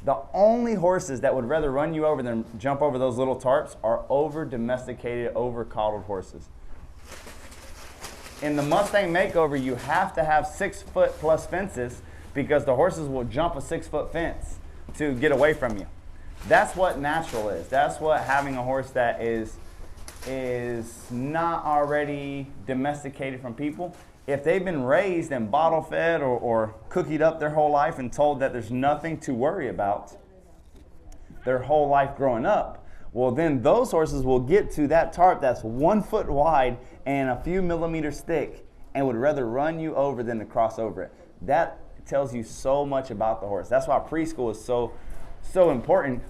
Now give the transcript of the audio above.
The only horses that would rather run you over than jump over those little tarps are over-domesticated, over-coddled horses. In the Mustang makeover, you have to have 6-foot plus fences because the horses will jump a 6-foot fence to get away from you. That's what natural is. That's what having a horse that is not already domesticated from people. If they've been raised and bottle fed or cookied up their whole life and told that there's nothing to worry about their whole life growing up, well, then those horses will get to that tarp that's 1 foot wide and a few millimeters thick and would rather run you over than to cross over it. That tells you so much about the horse. That's why preschool is so important.